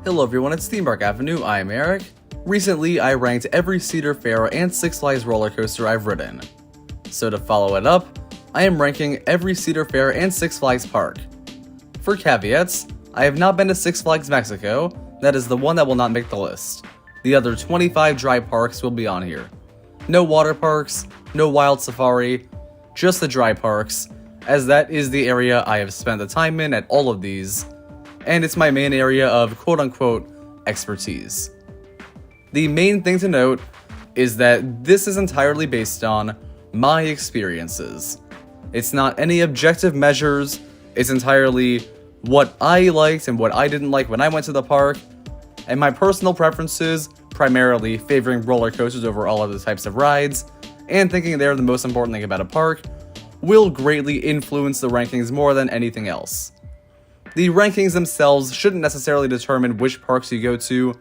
Hello everyone, it's Theme Park Avenue, I'm Eric. Recently, I ranked every Cedar Fair and Six Flags roller coaster I've ridden. So to follow it up, I am ranking every Cedar Fair and Six Flags park. For caveats, I have not been to Six Flags Mexico, that is the one that will not make the list. The other 25 dry parks will be on here. No water parks, no wild safari, just the dry parks, as that is the area I have spent the time in at all of these, and it's my main area of quote-unquote expertise. The main thing to note is that this is entirely based on my experiences. It's not any objective measures, it's entirely what I liked and what I didn't like when I went to the park, and my personal preferences, primarily favoring roller coasters over all other types of rides, and thinking they're the most important thing about a park, will greatly influence the rankings more than anything else. The rankings themselves shouldn't necessarily determine which parks you go to,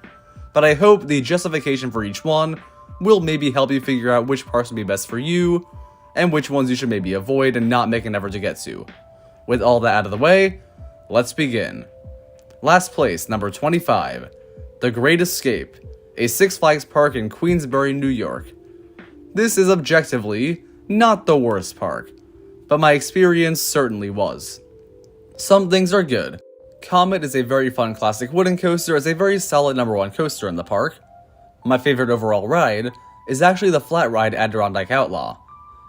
but I hope the justification for each one will maybe help you figure out which parks will be best for you, and which ones you should maybe avoid and not make an effort to get to. With all that out of the way, let's begin. Last place, number 25, The Great Escape, a Six Flags park in Queensbury, New York. This is objectively not the worst park, but my experience certainly was. Some things are good. Comet is a very fun classic wooden coaster as a very solid number 1 coaster in the park. My favorite overall ride is actually the flat ride Adirondack Outlaw.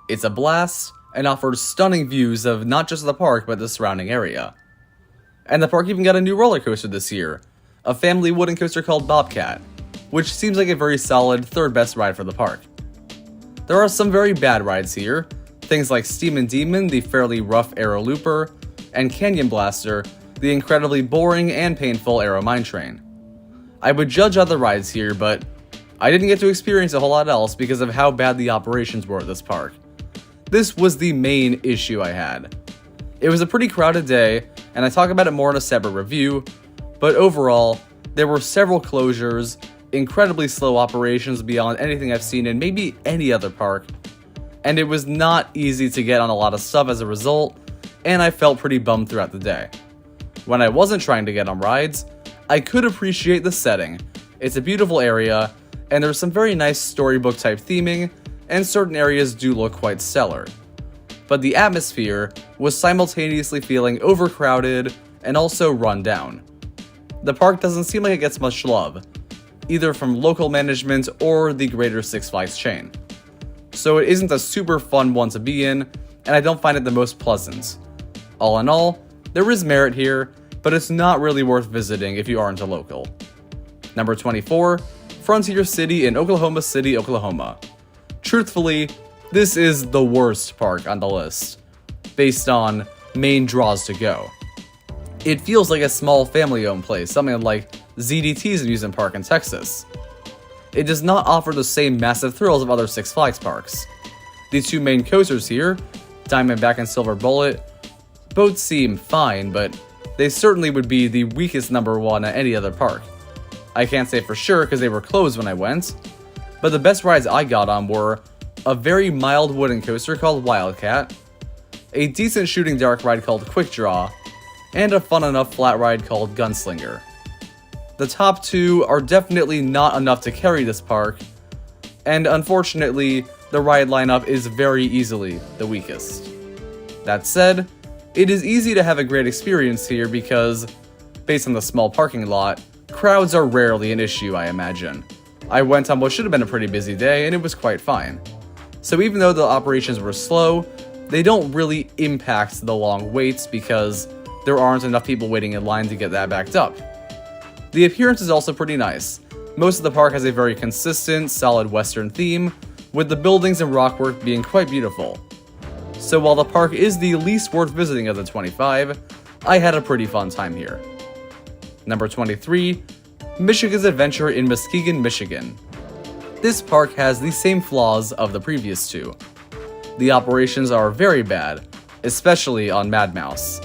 It's a blast and offers stunning views of not just the park but the surrounding area. And the park even got a new roller coaster this year, a family wooden coaster called Bobcat, which seems like a very solid third best ride for the park. There are some very bad rides here, things like Steamin' Demon, the fairly rough Aero Looper, and Canyon Blaster, the incredibly boring and painful Aero Mine Train. I would judge other rides here, but I didn't get to experience a whole lot else because of how bad the operations were at this park. This was the main issue I had. It was a pretty crowded day, and I talk about it more in a separate review, but overall, there were several closures, incredibly slow operations beyond anything I've seen in maybe any other park, and it was not easy to get on a lot of stuff as a result, and I felt pretty bummed throughout the day. When I wasn't trying to get on rides, I could appreciate the setting. It's a beautiful area, and there's some very nice storybook type theming, and certain areas do look quite stellar. But the atmosphere was simultaneously feeling overcrowded and also run down. The park doesn't seem like it gets much love, either from local management or the greater Six Flags chain. So it isn't a super fun one to be in, and I don't find it the most pleasant. All in all, there is merit here, but it's not really worth visiting if you aren't a local. Number 24, Frontier City in Oklahoma City, Oklahoma. Truthfully, this is the worst park on the list, based on main draws to go. It feels like a small family-owned place, something like ZDT's amusement park in Texas. It does not offer the same massive thrills of other Six Flags parks. The two main coasters here, Diamondback and Silver Bullet, both seem fine, but they certainly would be the weakest number 1 at any other park. I can't say for sure because they were closed when I went, but the best rides I got on were a very mild wooden coaster called Wildcat, a decent shooting dark ride called Quick Draw, and a fun enough flat ride called Gunslinger. The top 2 are definitely not enough to carry this park, and unfortunately, the ride lineup is very easily the weakest. That said, it is easy to have a great experience here because, based on the small parking lot, crowds are rarely an issue, I imagine. I went on what should have been a pretty busy day, and it was quite fine. So even though the operations were slow, they don't really impact the long waits because there aren't enough people waiting in line to get that backed up. The appearance is also pretty nice. Most of the park has a very consistent, solid Western theme, with the buildings and rockwork being quite beautiful. So while the park is the least worth visiting of the 25, I had a pretty fun time here. Number 23, Michigan's Adventure in Muskegon, Michigan. This park has the same flaws of the previous two. The operations are very bad, especially on Mad Mouse.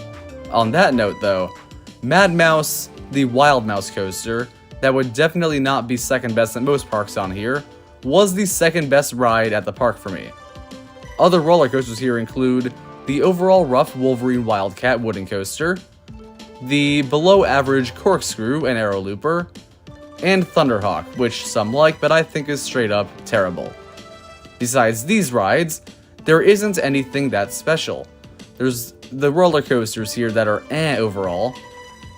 On that note though, Mad Mouse, the Wild Mouse coaster, that would definitely not be second best at most parks on here, was the second best ride at the park for me. Other roller coasters here include the overall rough Wolverine Wildcat wooden coaster, the below average corkscrew and arrow looper, and Thunderhawk, which some like, but I think is straight up terrible. Besides these rides, there isn't anything that special. There's the roller coasters here that are overall,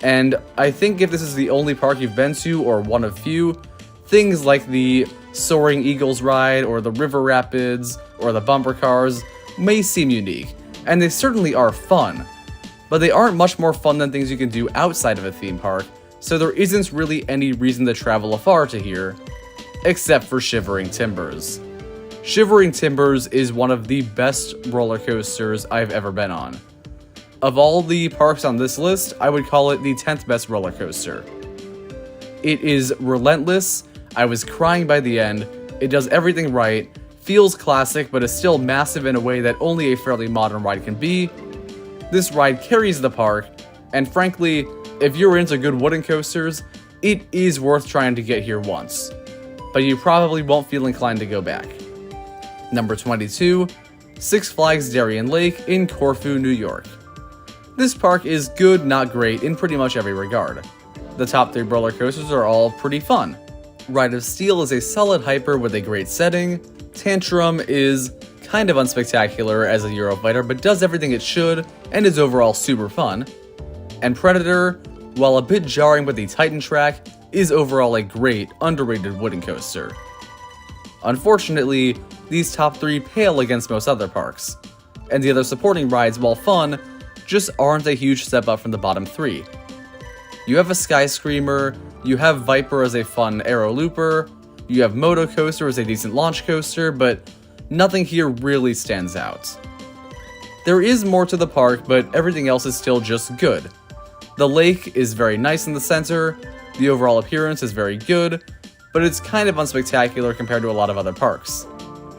and I think if this is the only park you've been to, or one of few, things like the Soaring Eagles ride, or the River Rapids, or the bumper cars may seem unique, and they certainly are fun, but they aren't much more fun than things you can do outside of a theme park, so there isn't really any reason to travel afar to here, except for Shivering Timbers. Shivering Timbers is one of the best roller coasters I've ever been on. Of all the parks on this list, I would call it the 10th best roller coaster. It is relentless, I was crying by the end, it does everything right, feels classic but is still massive in a way that only a fairly modern ride can be. This ride carries the park, and frankly, if you're into good wooden coasters, it is worth trying to get here once. But you probably won't feel inclined to go back. Number 22, Six Flags Darien Lake in Corfu, New York. This park is good, not great, in pretty much every regard. The top 3 roller coasters are all pretty fun. Ride of Steel is a solid hyper with a great setting. Tantrum is kind of unspectacular as a Eurofighter, but does everything it should, and is overall super fun. And Predator, while a bit jarring with the Titan track, is overall a great, underrated wooden coaster. Unfortunately, these top 3 pale against most other parks, and the other supporting rides, while fun, just aren't a huge step up from the bottom 3. You have a Sky Screamer, you have Viper as a fun arrow looper, you have Moto Coaster as a decent launch coaster, but nothing here really stands out. There is more to the park, but everything else is still just good. The lake is very nice in the center, the overall appearance is very good, but it's kind of unspectacular compared to a lot of other parks.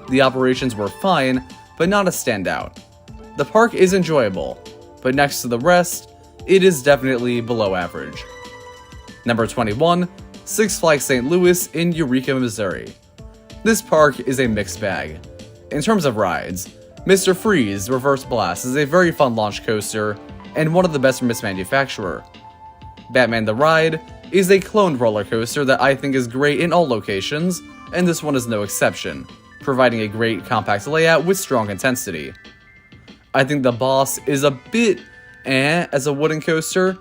The operations were fine, but not a standout. The park is enjoyable, but next to the rest, it is definitely below average. Number 21, Six Flags St. Louis in Eureka, Missouri. This park is a mixed bag. In terms of rides, Mr. Freeze Reverse Blast is a very fun launch coaster, and one of the best from its manufacturer. Batman the Ride is a cloned roller coaster that I think is great in all locations, and this one is no exception, providing a great compact layout with strong intensity. I think the Boss is a bit as a wooden coaster.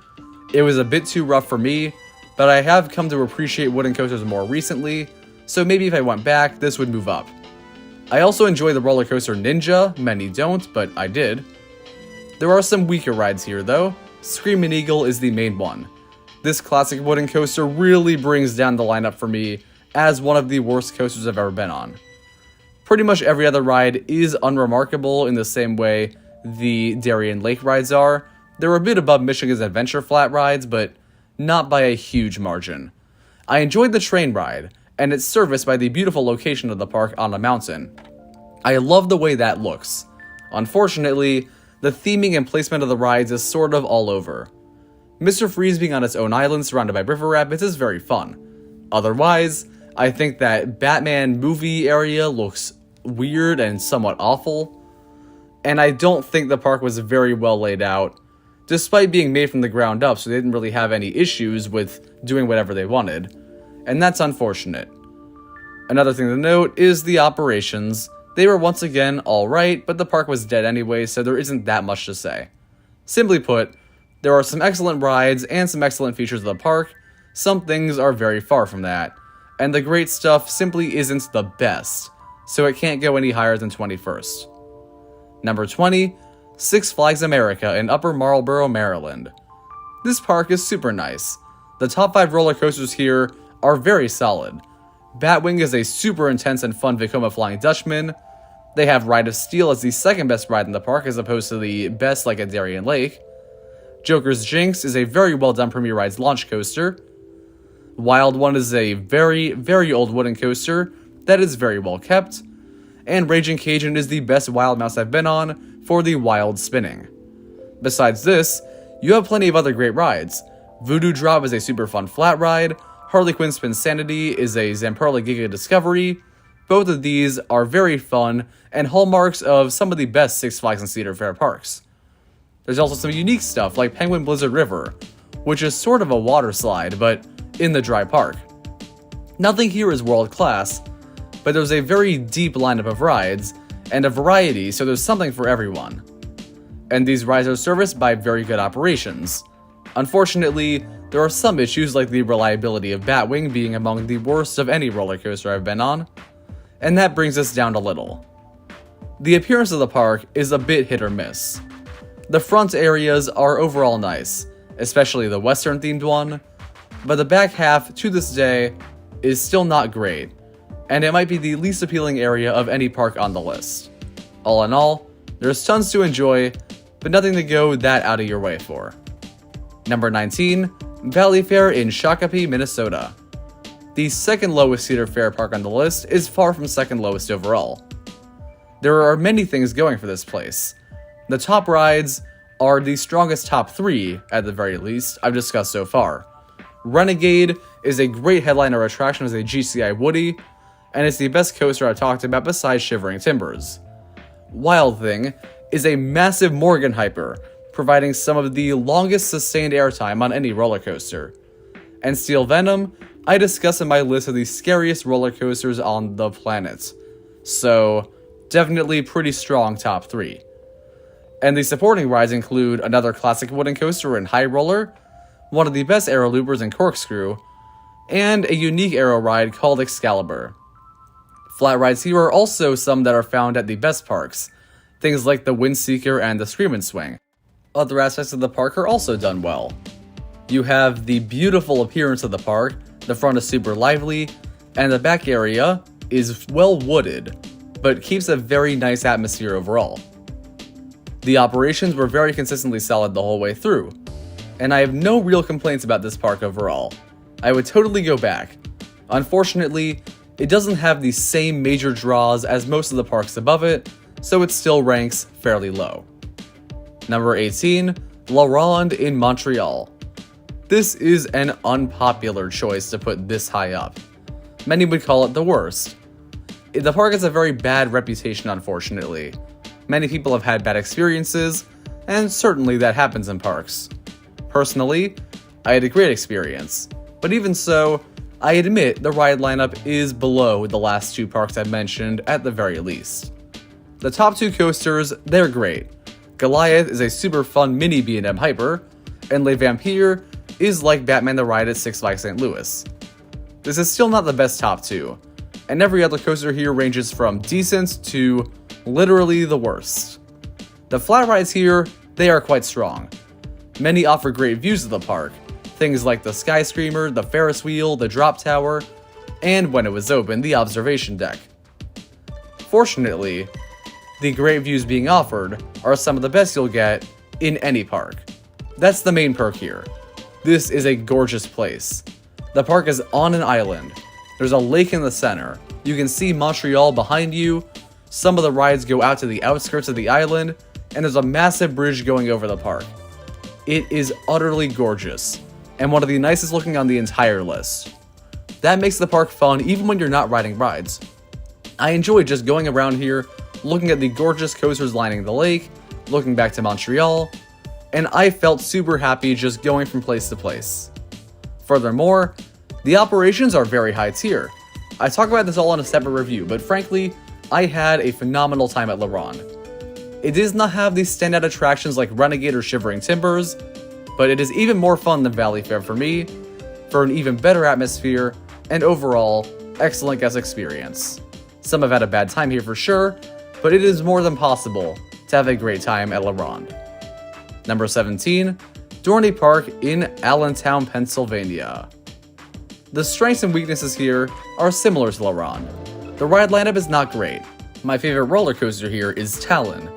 It was a bit too rough for me, but I have come to appreciate wooden coasters more recently, so maybe if I went back, this would move up. I also enjoy the roller coaster Ninja, many don't, but I did. There are some weaker rides here though. Screamin' Eagle is the main one. This classic wooden coaster really brings down the lineup for me as one of the worst coasters I've ever been on. Pretty much every other ride is unremarkable in the same way the Darien Lake rides are. They're a bit above Michigan's Adventure Flat rides, but not by a huge margin. I enjoyed the train ride, and it's serviced by the beautiful location of the park on a mountain. I love the way that looks. Unfortunately, the theming and placement of the rides is sort of all over. Mr. Freeze being on its own island surrounded by river rapids is very fun. Otherwise, I think that Batman movie area looks weird and somewhat awful, and I don't think the park was very well laid out, despite being made from the ground up, so they didn't really have any issues with doing whatever they wanted, and that's unfortunate. Another thing to note is the operations. They were once again alright, but the park was dead anyway, so there isn't that much to say. Simply put, there are some excellent rides and some excellent features of the park. Some things are very far from that, and the great stuff simply isn't the best, so it can't go any higher than 21st. Number 20, Six Flags America in Upper Marlboro, Maryland. This park is super nice. The top 5 roller coasters here are very solid. Batwing is a super intense and fun Vekoma Flying Dutchman. They have Ride of Steel as the second best ride in the park as opposed to the best like at Darien Lake. Joker's Jinx is a very well done Premier Rides launch coaster. Wild One is a very, very old wooden coaster that is very well kept. And Raging Cajun is the best Wild Mouse I've been on for the wild spinning. Besides this, you have plenty of other great rides. Voodoo Drop is a super fun flat ride. Harley Quinn Spin Sanity is a Zamperla Giga Discovery. Both of these are very fun and hallmarks of some of the best Six Flags and Cedar Fair parks. There's also some unique stuff like Penguin Blizzard River, which is sort of a water slide, but in the dry park. Nothing here is world class, but there's a very deep lineup of rides, and a variety, so there's something for everyone. And these rides are serviced by very good operations. Unfortunately, there are some issues like the reliability of Batwing being among the worst of any roller coaster I've been on, and that brings us down a little. The appearance of the park is a bit hit or miss. The front areas are overall nice, especially the western themed one, but the back half, to this day, is still not great, and it might be the least appealing area of any park on the list. All in all, there's tons to enjoy, but nothing to go that out of your way for. Number 19, Valley Fair in Shakopee, Minnesota. The second lowest Cedar Fair park on the list is far from second lowest overall. There are many things going for this place. The top rides are the strongest top 3, at the very least, I've discussed so far. Renegade is a great headliner attraction as a GCI Woody, and it's the best coaster I've talked about besides Shivering Timbers. Wild Thing is a massive Morgan hyper, providing some of the longest sustained airtime on any roller coaster. And Steel Venom, I discuss in my list of the scariest roller coasters on the planet. So, definitely pretty strong top 3. And the supporting rides include another classic wooden coaster in High Roller, one of the best aero loopers in Corkscrew, and a unique aero ride called Excalibur. Flat rides here are also some that are found at the best parks, things like the Windseeker and the Screamin' Swing. Other aspects of the park are also done well. You have the beautiful appearance of the park, the front is super lively, and the back area is well wooded, but keeps a very nice atmosphere overall. The operations were very consistently solid the whole way through, and I have no real complaints about this park overall. I would totally go back. Unfortunately, it doesn't have the same major draws as most of the parks above it, so it still ranks fairly low. Number 18, La Ronde in Montreal. This is an unpopular choice to put this high up. Many would call it the worst. The park has a very bad reputation, unfortunately. Many people have had bad experiences, and certainly that happens in parks. Personally, I had a great experience, but even so, I admit the ride lineup is below the last 2 parks I've mentioned at the very least. The top 2 coasters, they're great. Goliath is a super fun mini B&M hyper, and Le Vampire is like Batman the Ride at Six Flags St. Louis. This is still not the best top 2, and every other coaster here ranges from decent to literally the worst. The flat rides here, they are quite strong. Many offer great views of the park, things like the Sky Screamer, the Ferris wheel, the drop tower, and when it was open, the observation deck. Fortunately, the great views being offered are some of the best you'll get in any park. That's the main perk here. This is a gorgeous place. The park is on an island. There's a lake in the center. You can see Montreal behind you. Some of the rides go out to the outskirts of the island, and there's a massive bridge going over the park. It is utterly gorgeous, and one of the nicest looking on the entire list. That makes the park fun even when you're not riding rides. I enjoy just going around here, looking at the gorgeous coasters lining the lake, looking back to Montreal, and I felt super happy just going from place to place. Furthermore, the operations are very high tier. I talk about this all in a separate review, but frankly, I had a phenomenal time at La Ronde. It does not have these standout attractions like Renegade or Shivering Timbers, but it is even more fun than Valley Fair for me, for an even better atmosphere, and overall, excellent guest experience. Some have had a bad time here for sure, but it is more than possible to have a great time at La Ronde. Number 17, Dorney Park in Allentown, Pennsylvania. The strengths and weaknesses here are similar to La Ronde. The ride lineup is not great. My favorite roller coaster here is Talon,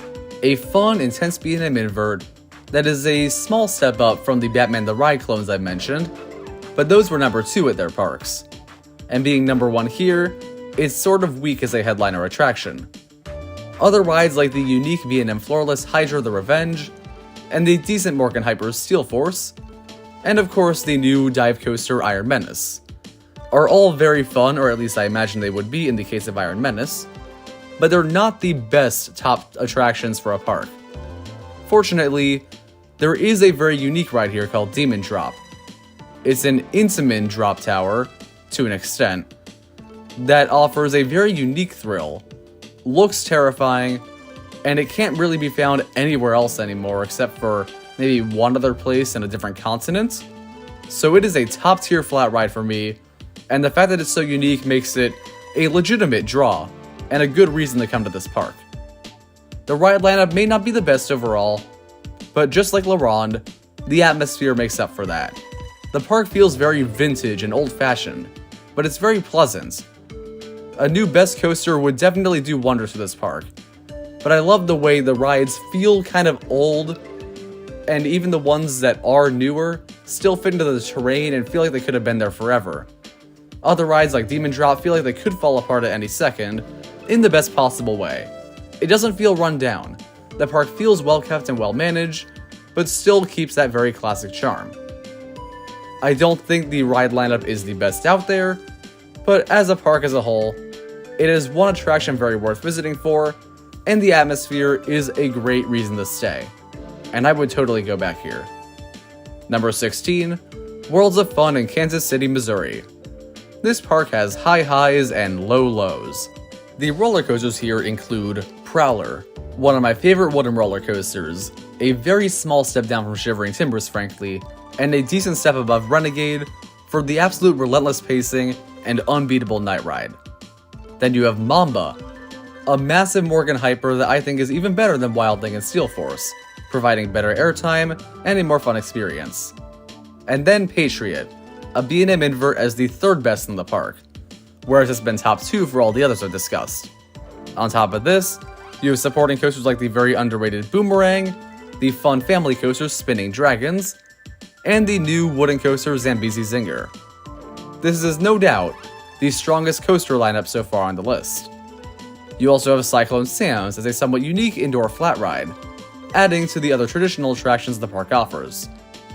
a fun, intense B&M invert that is a small step up from the Batman the Ride clones I mentioned, but those were number 2 at their parks. And being number 1 here, it's sort of weak as a headliner attraction. Other rides like the unique B&M Floorless Hydra the Revenge, and the decent Morgan Hyper Steel Force, and of course the new dive coaster Iron Menace, are all very fun, or at least I imagine they would be in the case of Iron Menace, but they're not the best top attractions for a park. Fortunately, there is a very unique ride here called Demon Drop. It's an intimate drop tower, to an extent, that offers a very unique thrill, looks terrifying, and it can't really be found anywhere else anymore except for maybe one other place in a different continent. So it is a top tier flat ride for me, and the fact that it's so unique makes it a legitimate draw, and a good reason to come to this park. The ride lineup may not be the best overall, but just like La Ronde, the atmosphere makes up for that. The park feels very vintage and old-fashioned, but it's very pleasant. A new best coaster would definitely do wonders for this park, but I love the way the rides feel kind of old, and even the ones that are newer still fit into the terrain and feel like they could have been there forever. Other rides like Demon Drop feel like they could fall apart at any second, in the best possible way. It doesn't feel run down. The park feels well kept and well managed, but still keeps that very classic charm. I don't think the ride lineup is the best out there, but as a park as a whole, it is one attraction very worth visiting for, and the atmosphere is a great reason to stay. And I would totally go back here. Number 16, Worlds of Fun in Kansas City, Missouri. This park has high highs and low lows. The roller coasters here include Prowler, one of my favorite wooden roller coasters, a very small step down from Shivering Timbers frankly, and a decent step above Renegade for the absolute relentless pacing and unbeatable night ride. Then you have Mamba, a massive Morgan hyper that I think is even better than Wildling and Steel Force, providing better airtime and a more fun experience. And then Patriot, a B&M invert as the third best in the park, whereas it's been top 2 for all the others I've discussed. On top of this, you have supporting coasters like the very underrated Boomerang, the fun family coaster Spinning Dragons, and the new wooden coaster Zambezi Zinger. This is no doubt the strongest coaster lineup so far on the list. You also have Cyclone Sam's as a somewhat unique indoor flat ride, adding to the other traditional attractions the park offers.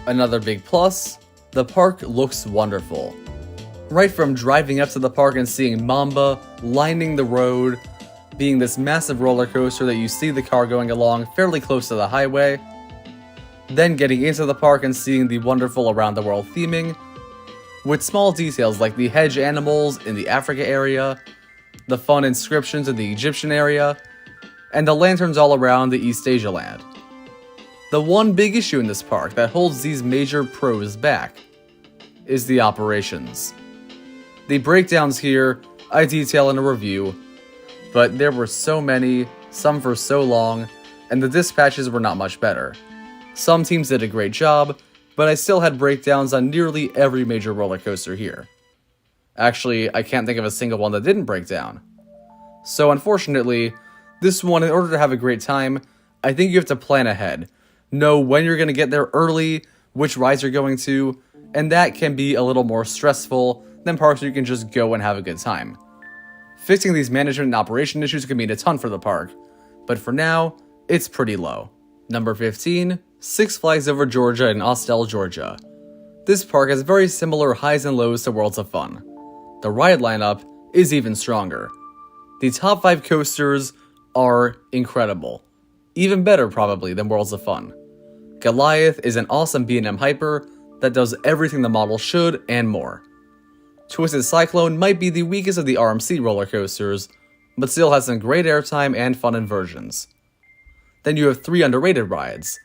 Another big plus, the park looks wonderful. Right from driving up to the park and seeing Mamba lining the road, being this massive roller coaster that you see the car going along fairly close to the highway, then getting into the park and seeing the wonderful around the world theming, with small details like the hedge animals in the Africa area, the fun inscriptions in the Egyptian area, and the lanterns all around the East Asia land. The one big issue in this park that holds these major pros back is the operations. The breakdowns here I detail in a review, but there were so many, some for so long, and the dispatches were not much better. Some teams did a great job, but I still had breakdowns on nearly every major roller coaster here. Actually, I can't think of a single one that didn't break down. So unfortunately, this one, in order to have a great time, I think you have to plan ahead. Know when you're going to get there early, which rides you're going to, and that can be a little more stressful than parks where you can just go and have a good time. Fixing these management and operation issues can mean a ton for the park, but for now, it's pretty low. Number 15, Six Flags Over Georgia in Austell, Georgia. This park has very similar highs and lows to Worlds of Fun. The ride lineup is even stronger. The top 5 coasters are incredible. Even better probably than Worlds of Fun. Goliath is an awesome B&M hyper that does everything the model should and more. Twisted Cyclone might be the weakest of the RMC roller coasters, but still has some great airtime and fun inversions. Then you have 3 underrated rides.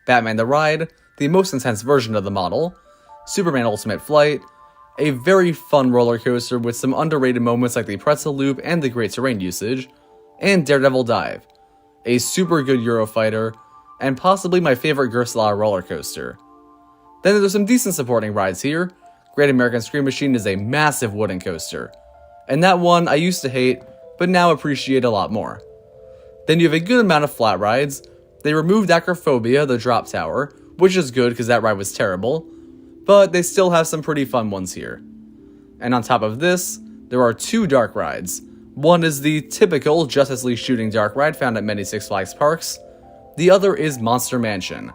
Batman the Ride, the most intense version of the model, Superman Ultimate Flight, a very fun roller coaster with some underrated moments like the pretzel loop and the great terrain usage, and Daredevil Dive, a super good Eurofighter, and possibly my favorite Gerstlauer roller coaster. Then there's some decent supporting rides here. Great American Scream Machine is a massive wooden coaster, and that one I used to hate, but now appreciate a lot more. Then you have a good amount of flat rides. They removed Acrophobia, the drop tower, which is good because that ride was terrible, but they still have some pretty fun ones here. And on top of this, there are 2 dark rides. One is the typical Justice League shooting dark ride found at many Six Flags parks. The other is Monster Mansion.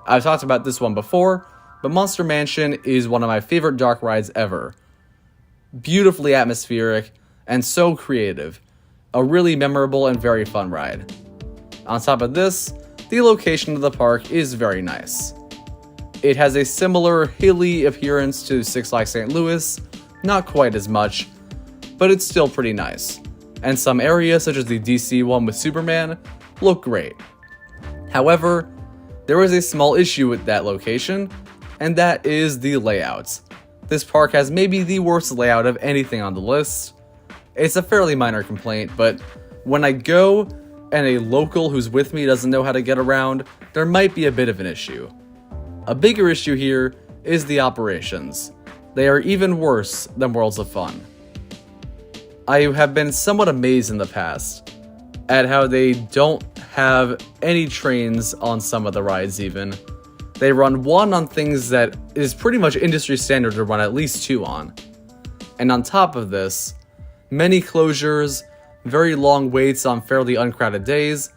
I've talked about this one before, but Monster Mansion is one of my favorite dark rides ever. Beautifully atmospheric and so creative. A really memorable and very fun ride. On top of this, the location of the park is very nice. It has a similar hilly appearance to Six Flags St. Louis, not quite as much, but it's still pretty nice. And some areas, such as the DC one with Superman, look great. However, there is a small issue with that location, and that is the layout. This park has maybe the worst layout of anything on the list. It's a fairly minor complaint, but when I go and a local who's with me doesn't know how to get around, there might be a bit of an issue. A bigger issue here is the operations. They are even worse than Worlds of Fun. I have been somewhat amazed in the past at how they don't have any trains on some of the rides even. They run one on things that is pretty much industry standard to run at least two on. And on top of this, many closures, very long waits on fairly uncrowded days,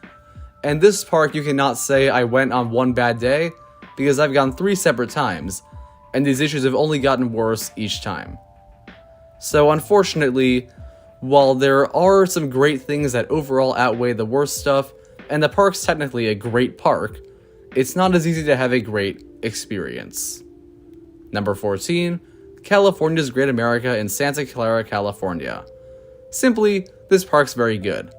and this park you cannot say I went on one bad day, because I've gone 3 separate times, and these issues have only gotten worse each time. So unfortunately, while there are some great things that overall outweigh the worst stuff, and the park's technically a great park, it's not as easy to have a great experience. Number 14, California's Great America in Santa Clara, California. Simply, this park's very good.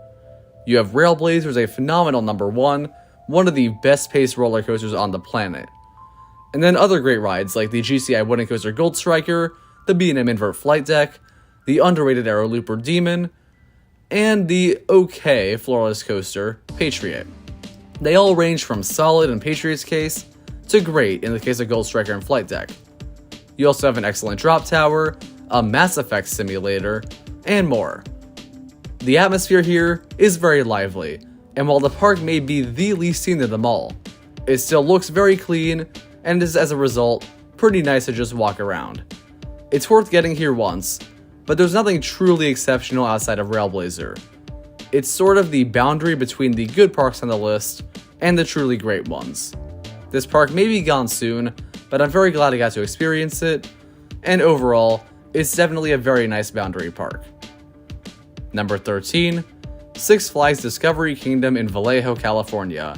You have Railblazers, a phenomenal number one of the best paced roller coasters on the planet. And then other great rides like the GCI Wooden Coaster Gold Striker, the B&M Invert Flight Deck, the underrated Aero Looper Demon, and the okay floorless coaster, Patriot. They all range from solid in Patriot's case to great in the case of Gold Striker and Flight Deck. You also have an excellent drop tower, a Mass Effect simulator, and more. The atmosphere here is very lively, and while the park may be the least seen of them all, it still looks very clean and is as a result pretty nice to just walk around. It's worth getting here once, but there's nothing truly exceptional outside of Railblazer. It's sort of the boundary between the good parks on the list and the truly great ones. This park may be gone soon, but I'm very glad I got to experience it, and overall, it's definitely a very nice boundary park. Number 13, Six Flags Discovery Kingdom in Vallejo, California.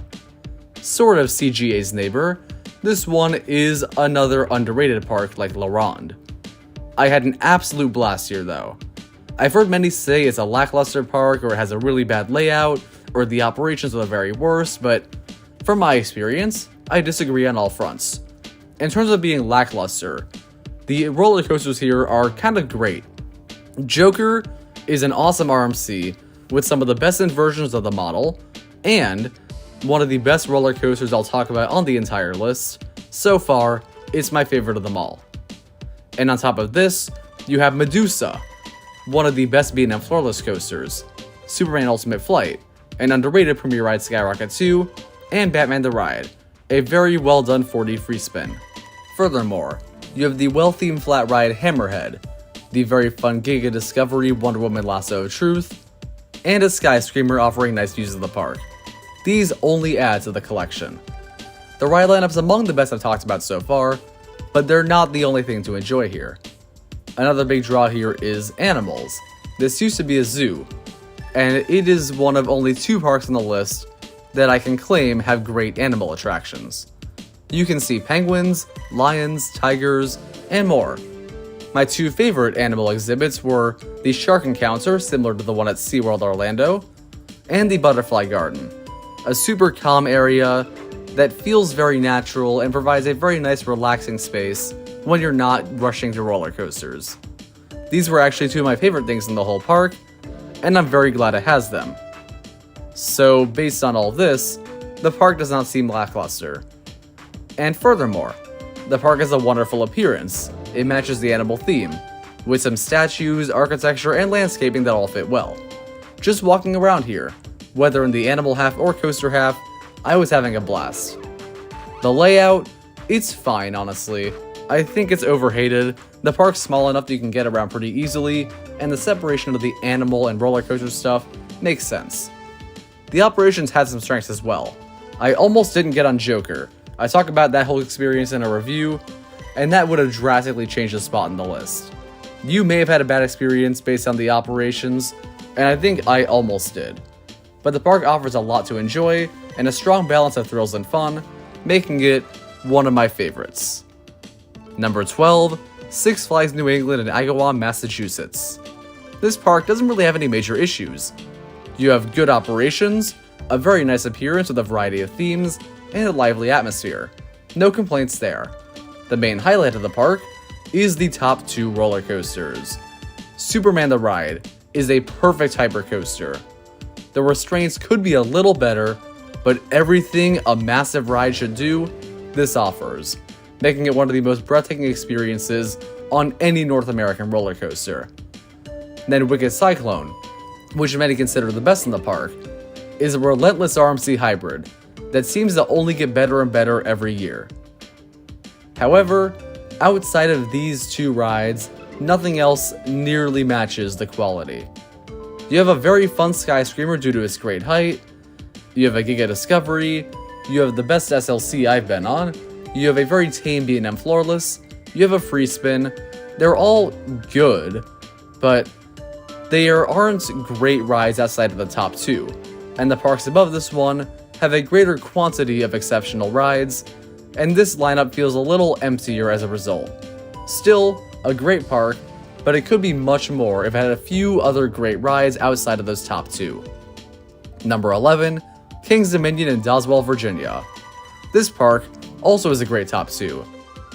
Sort of CGA's neighbor, this one is another underrated park like La Ronde. I had an absolute blast here though. I've heard many say it's a lackluster park or it has a really bad layout or the operations are the very worst, but from my experience, I disagree on all fronts. In terms of being lackluster, the roller coasters here are kind of great. Joker is an awesome RMC with some of the best inversions of the model, and one of the best roller coasters I'll talk about on the entire list. So far, it's my favorite of them all. And on top of this, you have Medusa, one of the best B&M floorless coasters, Superman Ultimate Flight, an underrated premier ride Skyrocket 2, and Batman the Ride, a very well done 4D free spin. Furthermore, you have the well-themed flat ride Hammerhead, the very fun Giga Discovery Wonder Woman Lasso of Truth, and a Sky Screamer offering nice views of the park. These only add to the collection. The ride lineup's among the best I've talked about so far, but they're not the only thing to enjoy here. Another big draw here is animals. This used to be a zoo, and it is one of only 2 parks on the list that I can claim have great animal attractions. You can see penguins, lions, tigers, and more. My 2 favorite animal exhibits were the Shark Encounter, similar to the one at SeaWorld Orlando, and the Butterfly Garden, a super calm area that feels very natural and provides a very nice relaxing space when you're not rushing to roller coasters. These were actually 2 of my favorite things in the whole park, and I'm very glad it has them. So based on all this, the park does not seem lackluster. And furthermore, the park has a wonderful appearance. It matches the animal theme, with some statues, architecture, and landscaping that all fit well. Just walking around here, whether in the animal half or coaster half, I was having a blast. The layout, it's fine honestly. I think it's overhated. The park's small enough that you can get around pretty easily, and the separation of the animal and roller coaster stuff makes sense. The operations had some strengths as well. I almost didn't get on Joker. I talk about that whole experience in a review, and that would have drastically changed the spot in the list. You may have had a bad experience based on the operations, and I think I almost did. But the park offers a lot to enjoy, and a strong balance of thrills and fun, making it one of my favorites. Number 12, Six Flags New England in Agawam, Massachusetts. This park doesn't really have any major issues. You have good operations, a very nice appearance with a variety of themes, and a lively atmosphere. No complaints there. The main highlight of the park is the top 2 roller coasters. Superman the Ride is a perfect hypercoaster. The restraints could be a little better, but everything a massive ride should do, this offers, making it one of the most breathtaking experiences on any North American roller coaster. Then Wicked Cyclone, which many consider the best in the park, is a relentless RMC hybrid that seems to only get better and better every year. However, outside of these 2 rides, nothing else nearly matches the quality. You have a very fun Skyscreamer due to its great height, you have a Giga Discovery, you have the best SLC I've been on, you have a very tame B&M Floorless, you have a Free Spin. They're all good, but there aren't great rides outside of the top 2, and the parks above this one have a greater quantity of exceptional rides, and this lineup feels a little emptier as a result. Still, a great park, but it could be much more if it had a few other great rides outside of those top 2. Number 11, King's Dominion in Doswell, Virginia. This park also is a great top 2.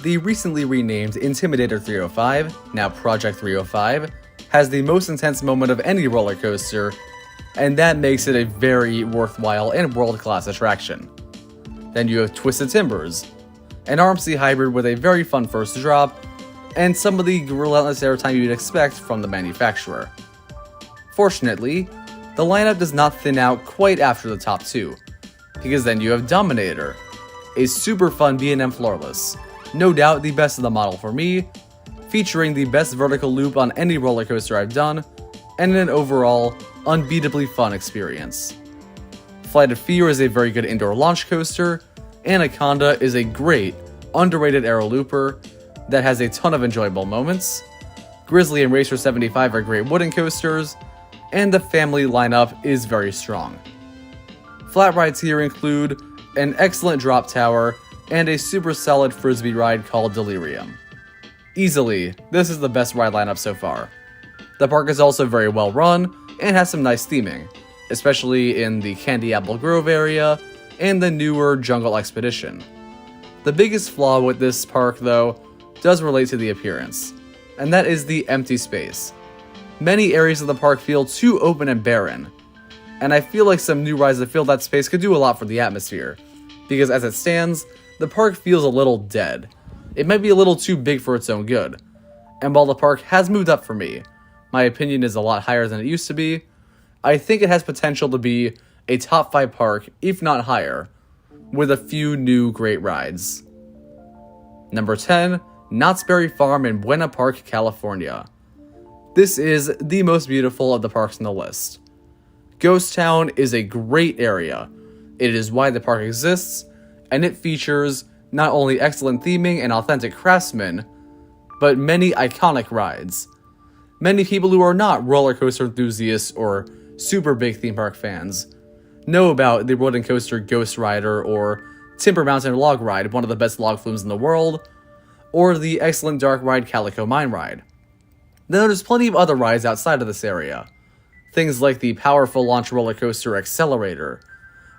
The recently renamed Intimidator 305, now Project 305, has the most intense moment of any roller coaster, and that makes it a very worthwhile and world-class attraction. Then you have Twisted Timbers, an RMC hybrid with a very fun first drop, and some of the relentless airtime you'd expect from the manufacturer. Fortunately, the lineup does not thin out quite after the top 2, because then you have Dominator, a super fun B&M Floorless, no doubt the best of the model for me, featuring the best vertical loop on any roller coaster I've done, and an overall unbeatably fun experience. Flight of Fear is a very good indoor launch coaster, Anaconda is a great, underrated aero looper that has a ton of enjoyable moments, Grizzly and Racer 75 are great wooden coasters, and the family lineup is very strong. Flat rides here include an excellent drop tower and a super solid frisbee ride called Delirium. Easily, this is the best ride lineup so far. The park is also very well run and has some nice theming, especially in the Candy Apple Grove area and the newer Jungle Expedition. The biggest flaw with this park, though, does relate to the appearance, and that is the empty space. Many areas of the park feel too open and barren, and I feel like some new rides that fill that space could do a lot for the atmosphere, because as it stands, the park feels a little dead. It might be a little too big for its own good, and while the park has moved up for me, my opinion is a lot higher than it used to be, I think it has potential to be a top 5 park, if not higher, with a few new great rides. Number 10, Knott's Berry Farm in Buena Park, California. This is the most beautiful of the parks on the list. Ghost Town is a great area. It is why the park exists, and it features not only excellent theming and authentic craftsmen, but many iconic rides. Many people who are not roller coaster enthusiasts or super big theme park fans know about the wooden coaster Ghost Rider or Timber Mountain Log Ride, one of the best log flumes in the world, or the excellent dark ride Calico Mine Ride. Then there's plenty of other rides outside of this area. Things like the powerful launch roller coaster Accelerator,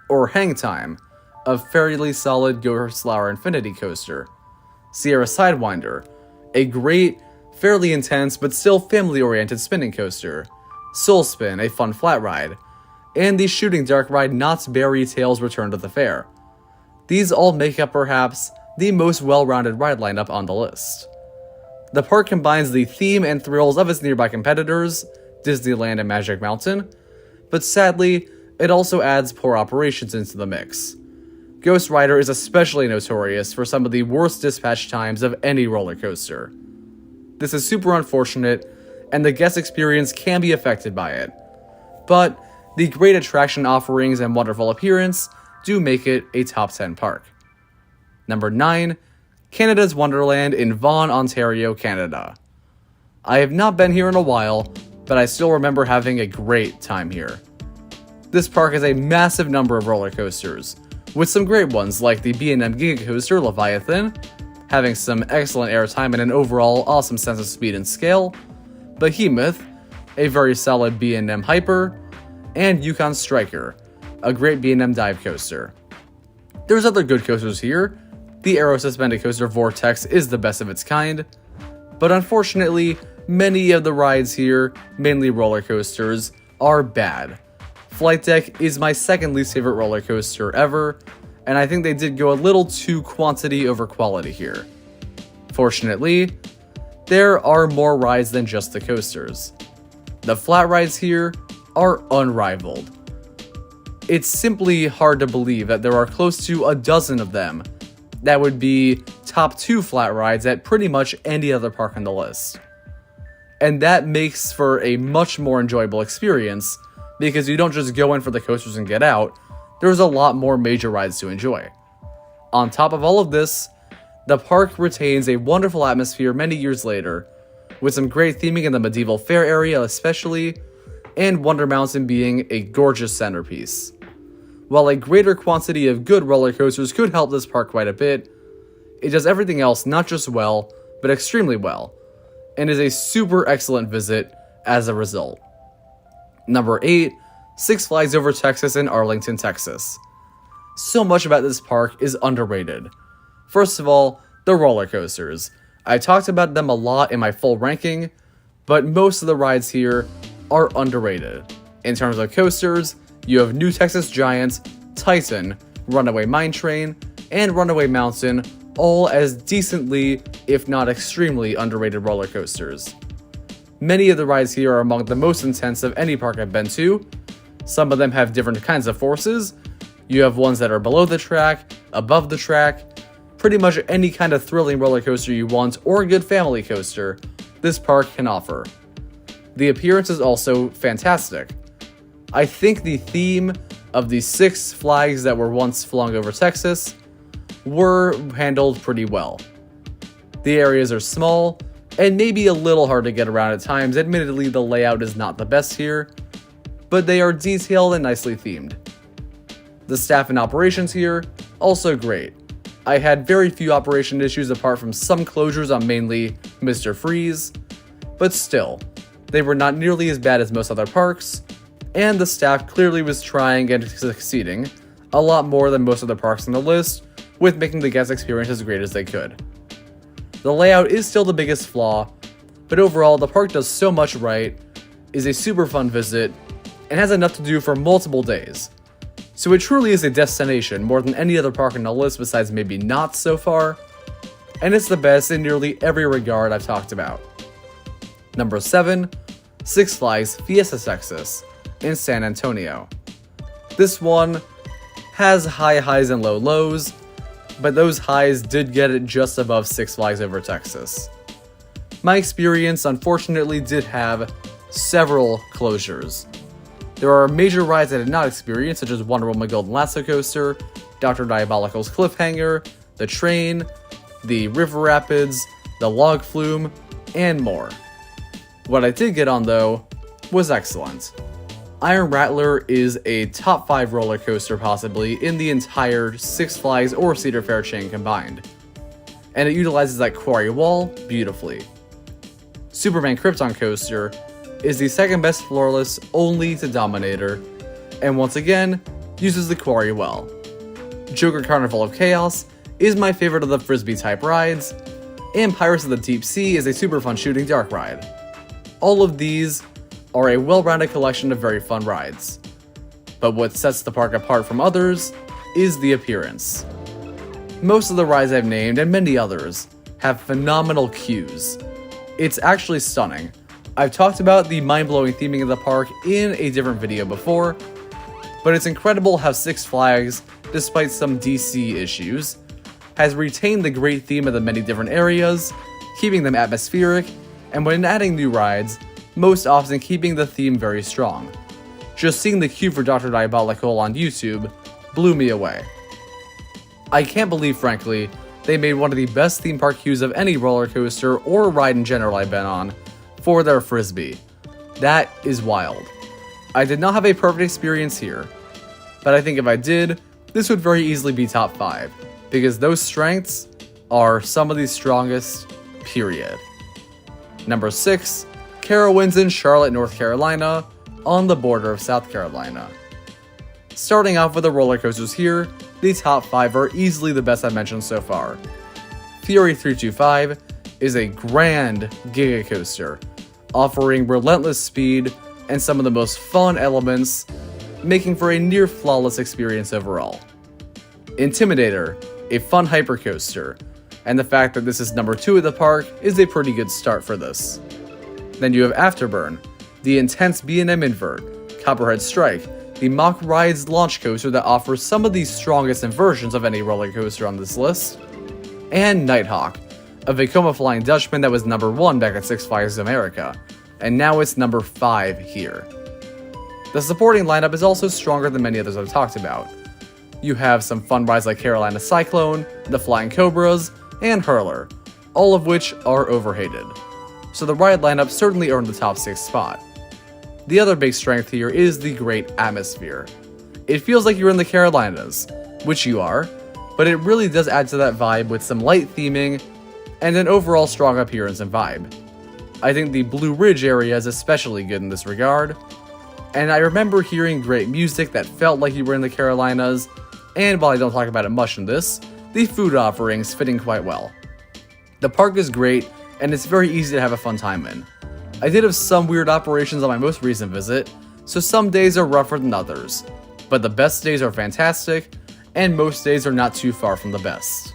or Hang Time, a fairly solid Gerstlauer Infinity coaster, Sierra Sidewinder, a great, fairly intense but still family-oriented spinning coaster, Soul Spin, a fun flat ride, and the shooting dark ride Knott's Berry Tales Return to the Fair. These all make up perhaps the most well-rounded ride lineup on the list. The park combines the theme and thrills of its nearby competitors, Disneyland and Magic Mountain, but sadly, it also adds poor operations into the mix. Ghost Rider is especially notorious for some of the worst dispatch times of any roller coaster. This is super unfortunate, and the guest experience can be affected by it. But the great attraction offerings and wonderful appearance do make it a top 10 park. Number 9, Canada's Wonderland in Vaughan, Ontario, Canada. I have not been here in a while, but I still remember having a great time here. This park has a massive number of roller coasters, with some great ones like the B&M Giga Coaster Leviathan, having some excellent airtime and an overall awesome sense of speed and scale, Behemoth, a very solid B&M Hyper, and Yukon Striker, a great B&M dive coaster. There's other good coasters here. The Aero Suspended Coaster Vortex is the best of its kind, but unfortunately, many of the rides here, mainly roller coasters, are bad. Flight Deck is my second least favorite roller coaster ever, and I think they did go a little too quantity over quality here. Fortunately, there are more rides than just the coasters. The flat rides here are unrivaled. It's simply hard to believe that there are close to a dozen of them that would be top 2 flat rides at pretty much any other park on the list. And that makes for a much more enjoyable experience because you don't just go in for the coasters and get out, there's a lot more major rides to enjoy. On top of all of this, the park retains a wonderful atmosphere many years later, with some great theming in the medieval fair area especially, and Wonder Mountain being a gorgeous centerpiece. While a greater quantity of good roller coasters could help this park quite a bit, it does everything else not just well, but extremely well, and is a super excellent visit as a result. Number 8, Six Flags Over Texas in Arlington, Texas. So much about this park is underrated. First of all, the roller coasters. I talked about them a lot in my full ranking, but most of the rides here are underrated. In terms of coasters, you have New Texas Giant, Titan, Runaway Mine Train, and Runaway Mountain, all as decently, if not extremely underrated roller coasters. Many of the rides here are among the most intense of any park I've been to. Some of them have different kinds of forces. You have ones that are below the track, above the track, pretty much any kind of thrilling roller coaster you want or a good family coaster, this park can offer. The appearance is also fantastic. I think the theme of the 6 flags that were once flung over Texas were handled pretty well. The areas are small and maybe a little hard to get around at times. Admittedly, the layout is not the best here, but they are detailed and nicely themed. The staff and operations here, also great. I had very few operation issues apart from some closures on mainly Mr. Freeze, but still, they were not nearly as bad as most other parks, and the staff clearly was trying and succeeding a lot more than most other parks on the list with making the guest experience as great as they could. The layout is still the biggest flaw, but overall the park does so much right, is a super fun visit, and has enough to do for multiple days. So it truly is a destination more than any other park on the list besides maybe Knott's so far, and it's the best in nearly every regard I've talked about. Number 7, Six Flags Fiesta Texas in San Antonio. This one has high highs and low lows, but those highs did get it just above Six Flags Over Texas. My experience unfortunately did have several closures. There are major rides I did not experience, such as Wonder Woman Golden Lasso Coaster, Dr. Diabolical's Cliffhanger, the train, the river rapids, the log flume, and more. What I did get on though was excellent. Iron Rattler is a top 5 roller coaster possibly in the entire Six Flags or Cedar Fair chain combined, and it utilizes that quarry wall beautifully. Superman Krypton Coaster is the second best floorless only to Dominator, and once again, uses the quarry well. Joker Carnival of Chaos is my favorite of the Frisbee type rides, and Pirates of the Deep Sea is a super fun shooting dark ride. All of these are a well-rounded collection of very fun rides. But what sets the park apart from others is the appearance. Most of the rides I've named, and many others, have phenomenal queues. It's actually stunning. I've talked about the mind-blowing theming of the park in a different video before, but it's incredible how Six Flags, despite some DC issues, has retained the great theme of the many different areas, keeping them atmospheric, and when adding new rides, most often keeping the theme very strong. Just seeing the queue for Dr. Diabolical on YouTube blew me away. I can't believe, frankly, they made one of the best theme park queues of any roller coaster or ride in general I've been on for their Frisbee. That is wild. I did not have a perfect experience here, but I think if I did, this would very easily be top 5, because those strengths are some of the strongest, period. Number 6, Carowinds in Charlotte, North Carolina, on the border of South Carolina. Starting off with the roller coasters here, the top 5 are easily the best I've mentioned so far. Fury 325 is a grand giga coaster, offering relentless speed and some of the most fun elements, making for a near flawless experience overall. Intimidator, a fun hypercoaster, and the fact that this is number 2 at the park is a pretty good start for this. Then you have Afterburn, the intense B&M invert, Copperhead Strike, the Mock Rides launch coaster that offers some of the strongest inversions of any roller coaster on this list, and Nighthawk, a Vekoma Flying Dutchman that was number 1 back at Six Flags America, and now it's number 5 here. The supporting lineup is also stronger than many others I've talked about. You have some fun rides like Carolina Cyclone, the Flying Cobras, and Hurler, all of which are overhated. So the ride lineup certainly earned the top 6 spot. The other big strength here is the great atmosphere. It feels like you're in the Carolinas, which you are, but it really does add to that vibe with some light theming and an overall strong appearance and vibe. I think the Blue Ridge area is especially good in this regard, and I remember hearing great music that felt like you were in the Carolinas, and while I don't talk about it much in this, the food offerings fitting quite well. The park is great, and it's very easy to have a fun time in. I did have some weird operations on my most recent visit, so some days are rougher than others, but the best days are fantastic, and most days are not too far from the best.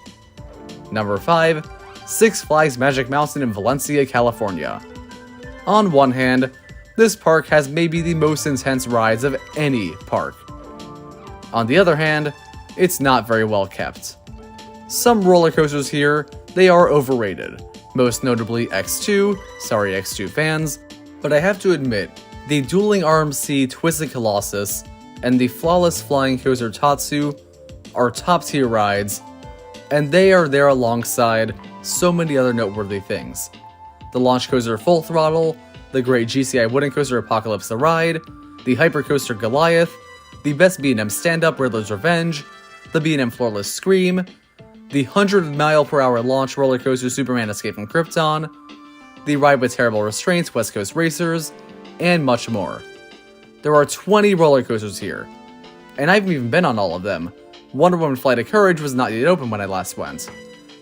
Number 5, Six Flags Magic Mountain in Valencia, California. On one hand, this park has maybe the most intense rides of any park. On the other hand, it's not very well kept. Some roller coasters here, they are overrated, most notably X2, sorry X2 fans, but I have to admit, the Dueling RMC Twisted Colossus and the Flawless Flying Coaster Tatsu are top tier rides, and they are there alongside so many other noteworthy things. The Launch Coaster Full Throttle, the great GCI Wooden Coaster Apocalypse the Ride, the Hypercoaster Goliath, the best B&M stand-up Riddler's Revenge, the B&M Floorless Scream, the 100-mile-per-hour launch roller coaster Superman Escape from Krypton, the ride with terrible restraints West Coast Racers, and much more. There are 20 roller coasters here, and I haven't even been on all of them. Wonder Woman Flight of Courage was not yet open when I last went,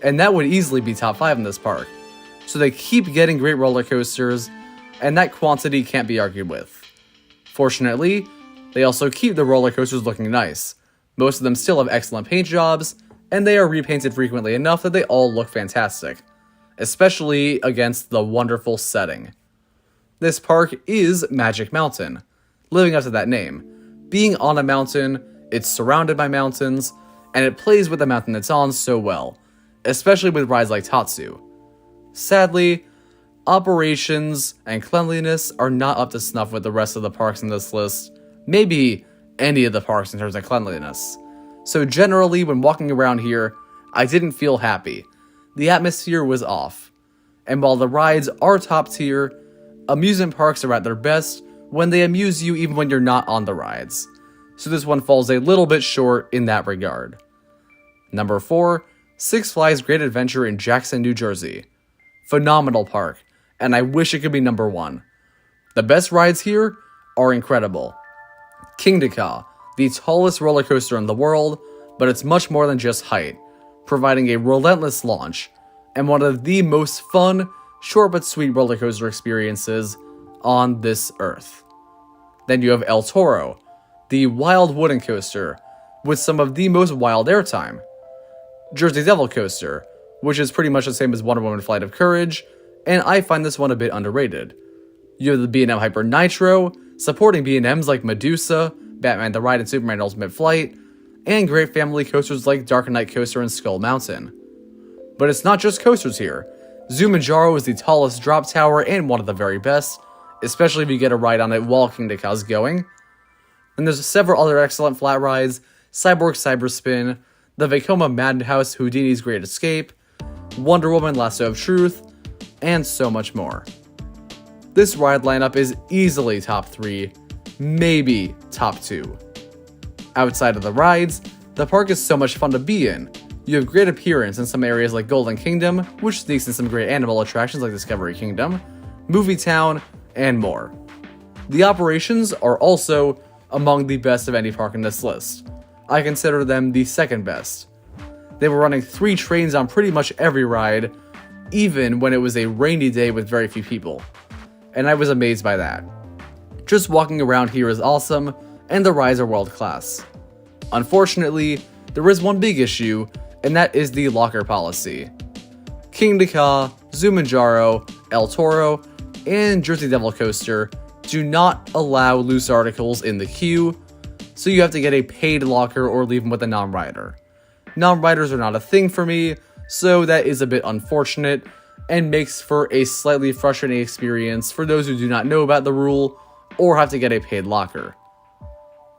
and that would easily be top 5 in this park. So they keep getting great roller coasters, and that quantity can't be argued with. Fortunately, they also keep the roller coasters looking nice. Most of them still have excellent paint jobs, and they are repainted frequently enough that they all look fantastic, especially against the wonderful setting. This park is Magic Mountain, living up to that name. Being on a mountain, it's surrounded by mountains, and it plays with the mountain it's on so well, especially with rides like Tatsu. Sadly, operations and cleanliness are not up to snuff with the rest of the parks in this list, maybe any of the parks in terms of cleanliness. So generally, when walking around here, I didn't feel happy. The atmosphere was off. And while the rides are top tier, amusement parks are at their best when they amuse you even when you're not on the rides. So this one falls a little bit short in that regard. Number 4, Six Flags Great Adventure in Jackson, New Jersey. Phenomenal park, and I wish it could be number 1. The best rides here are incredible. Kingda, the tallest roller coaster in the world, but it's much more than just height, providing a relentless launch, and one of the most fun, short but sweet roller coaster experiences on this earth. Then you have El Toro, the wild wooden coaster, with some of the most wild airtime. Jersey Devil Coaster, which is pretty much the same as Wonder Woman Flight of Courage, and I find this one a bit underrated. You have the B&M Hyper Nitro, supporting B&Ms like Medusa, Batman the Ride and Superman Ultimate Flight, and great family coasters like Dark Knight Coaster and Skull Mountain. But it's not just coasters here. Zumanjaro is the tallest drop tower and one of the very best, especially if you get a ride on it while Kingda's going. And there's several other excellent flat rides, Cyborg Cyberspin, the Vekoma Madhouse Houdini's Great Escape, Wonder Woman Lasso of Truth, and so much more. This ride lineup is easily top 3, maybe top 2. Outside of the rides, the park is so much fun to be in. You have great appearance in some areas like Golden Kingdom, which sneaks in some great animal attractions like Discovery Kingdom, Movie Town, and more. The operations are also among the best of any park in this list. I consider them the second best. They were running 3 trains on pretty much every ride, even when it was a rainy day with very few people. And I was amazed by that. Just walking around here is awesome, and the rides are world class. Unfortunately, there is one big issue, and that is the locker policy. King Dakar, Zumanjaro, El Toro, and Jersey Devil Coaster do not allow loose articles in the queue, so you have to get a paid locker or leave them with a non-rider. Non-riders are not a thing for me, so that is a bit unfortunate, and makes for a slightly frustrating experience for those who do not know about the rule, or have to get a paid locker.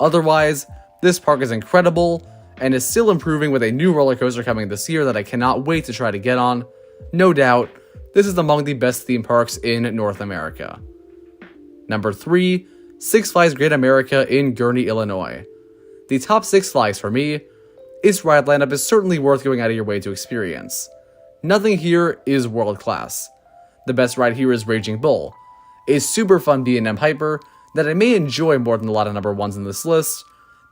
Otherwise, this park is incredible, and is still improving with a new roller coaster coming this year that I cannot wait to try to get on. No doubt, this is among the best theme parks in North America. Number 3, Six Flags Great America in Gurnee, Illinois. The top Six Flags for me, its ride lineup is certainly worth going out of your way to experience. Nothing here is world class. The best ride here is Raging Bull, a super fun B&M hyper that I may enjoy more than a lot of number 1s in this list,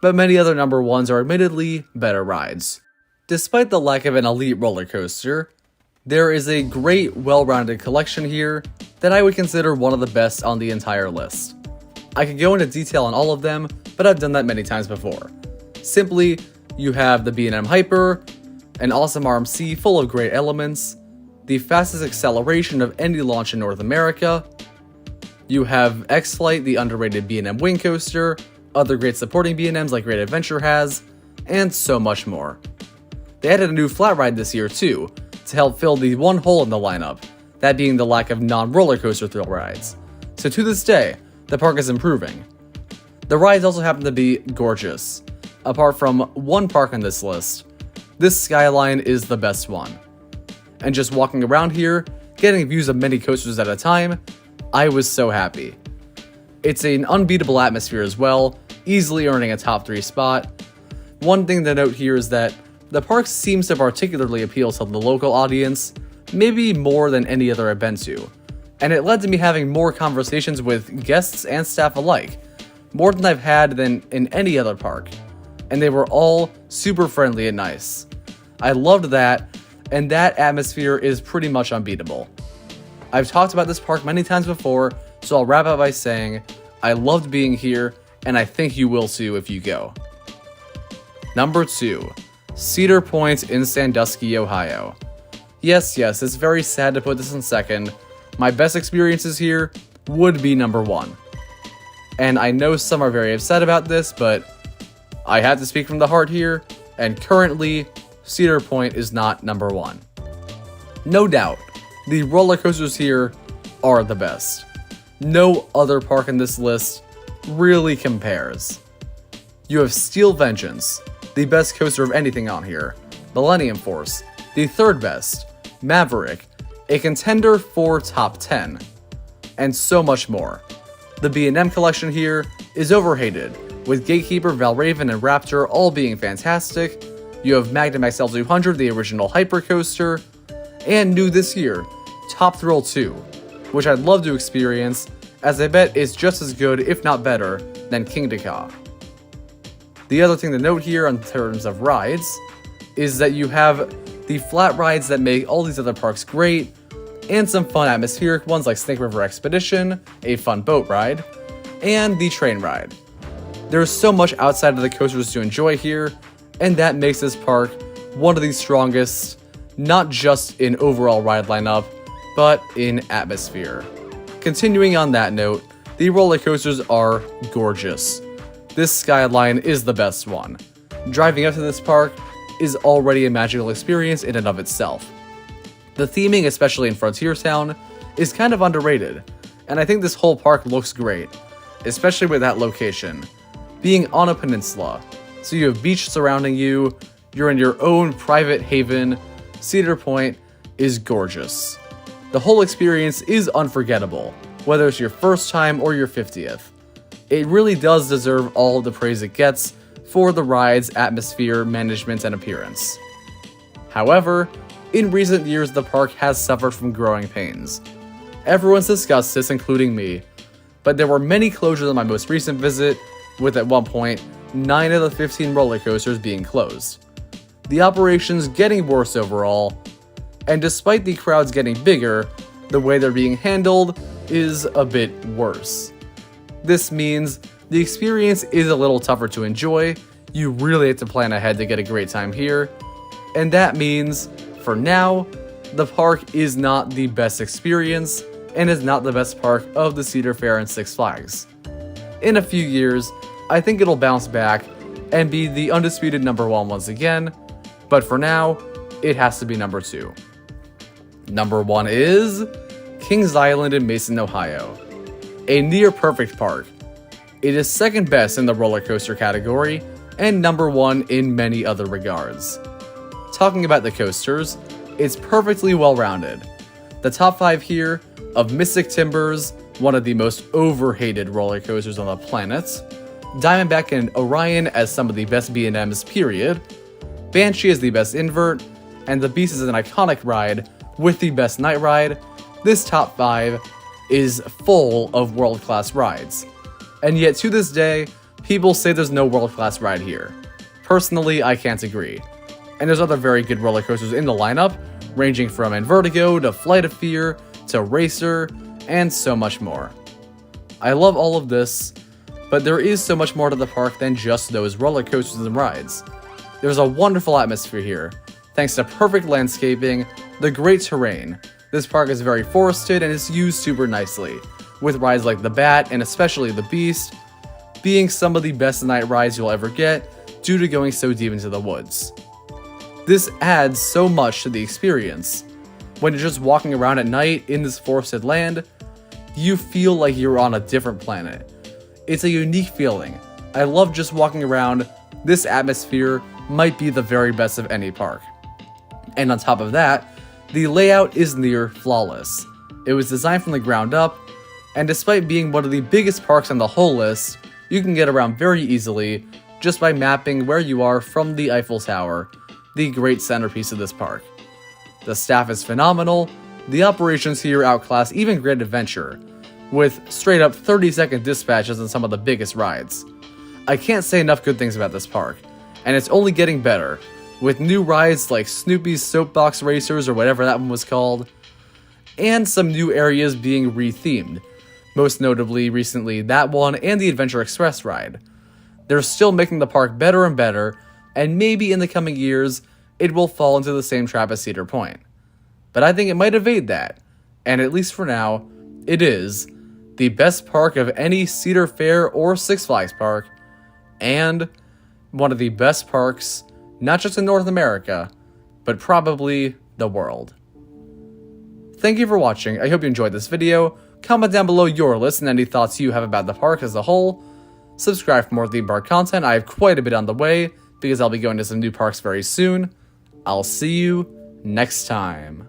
but many other number 1s are admittedly better rides. Despite the lack of an elite roller coaster, there is a great, well-rounded collection here that I would consider one of the best on the entire list. I could go into detail on all of them, but I've done that many times before. Simply, you have the B&M Hyper, an awesome RMC full of great elements, the fastest acceleration of any launch in North America. You have X-Flight, the underrated B&M Wing Coaster, other great supporting B&Ms like Great Adventure has, and so much more. They added a new flat ride this year too, to help fill the one hole in the lineup, that being the lack of non-roller coaster thrill rides. So to this day, the park is improving. The rides also happen to be gorgeous. Apart from one park on this list, this Skyline is the best one. And just walking around here, getting views of many coasters at a time, I was so happy. It's an unbeatable atmosphere as well, easily earning a top 3 spot. One thing to note here is that the park seems to particularly appeal to the local audience, maybe more than any other I've been to, and it led to me having more conversations with guests and staff alike, more than I've had than in any other park, and they were all super friendly and nice. I loved that, and that atmosphere is pretty much unbeatable. I've talked about this park many times before, so I'll wrap up by saying, I loved being here, and I think you will too if you go. Number 2. Cedar Point in Sandusky, Ohio. Yes, it's very sad to put this in second. My best experiences here would be number 1. And I know some are very upset about this, but I have to speak from the heart here, and currently, Cedar Point is not number 1. No doubt, the roller coasters here are the best. No other park in this list really compares. You have Steel Vengeance, the best coaster of anything on here, Millennium Force, the third best, Maverick, a contender for top 10, and so much more. The B&M collection here is overhated, with Gatekeeper, Valraven, and Raptor all being fantastic. You have Magnum XL 200, the original hyper coaster, and new this year, Top Thrill 2, which I'd love to experience, as I bet it's just as good, if not better, than King Dakar. The other thing to note here in terms of rides is that you have the flat rides that make all these other parks great, and some fun atmospheric ones like Snake River Expedition, a fun boat ride, and the train ride. There's so much outside of the coasters to enjoy here, and that makes this park one of the strongest, not just in overall ride lineup, but in atmosphere. Continuing on that note, the roller coasters are gorgeous. This Skyline is the best one. Driving up to this park is already a magical experience in and of itself. The theming, especially in Frontier Town, is kind of underrated, and I think this whole park looks great, especially with that location. Being on a peninsula, so you have beach surrounding you, you're in your own private haven. Cedar Point is gorgeous. The whole experience is unforgettable, whether it's your first time or your 50th. It really does deserve all the praise it gets for the ride's atmosphere, management, and appearance. However, in recent years the park has suffered from growing pains. Everyone's discussed this, including me, but there were many closures on my most recent visit, with at one point 9 of the 15 roller coasters being closed. The operation's getting worse overall, and despite the crowds getting bigger, the way they're being handled is a bit worse. This means the experience is a little tougher to enjoy. You really have to plan ahead to get a great time here, and that means, for now, the park is not the best experience and is not the best park of the Cedar Fair and Six Flags. In a few years, I think it'll bounce back and be the undisputed number 1 once again, but for now, it has to be number 2. Number 1 is Kings Island in Mason, Ohio. A near perfect park. It is second best in the roller coaster category and number 1 in many other regards. Talking about the coasters, it's perfectly well-rounded. The top 5 here of Mystic Timbers, one of the most overhated roller coasters on the planet, Diamondback and Orion as some of the best B&Ms period, Banshee is the best invert, and the Beast is an iconic ride with the best night ride. This top 5 is full of world-class rides. And yet to this day, people say there's no world-class ride here. Personally, I can't agree. And there's other very good roller coasters in the lineup, ranging from Invertigo to Flight of Fear to Racer, and so much more. I love all of this, but there is so much more to the park than just those roller coasters and rides. There's a wonderful atmosphere here, thanks to perfect landscaping, the great terrain. This park is very forested and is used super nicely, with rides like the Bat and especially the Beast being some of the best night rides you'll ever get due to going so deep into the woods. This adds so much to the experience. When you're just walking around at night in this forested land, you feel like you're on a different planet. It's a unique feeling. I love just walking around. This atmosphere might be the very best of any park. And on top of that, the layout is near flawless. It was designed from the ground up, and despite being one of the biggest parks on the whole list, you can get around very easily just by mapping where you are from the Eiffel Tower, the great centerpiece of this park. The staff is phenomenal, the operations here outclass even Grand Adventure, with straight up 30-second dispatches on some of the biggest rides. I can't say enough good things about this park, and it's only getting better, with new rides like Snoopy's Soapbox Racers or whatever that one was called, and some new areas being rethemed, most notably recently that one and the Adventure Express ride. They're still making the park better and better, and maybe in the coming years, it will fall into the same trap as Cedar Point. But I think it might evade that, and at least for now, it is the best park of any Cedar Fair or Six Flags park, and one of the best parks, not just in North America, but probably the world. Thank you for watching. I hope you enjoyed this video. Comment down below your list and any thoughts you have about the park as a whole. Subscribe for more theme park content. I have quite a bit on the way, because I'll be going to some new parks very soon. I'll see you next time.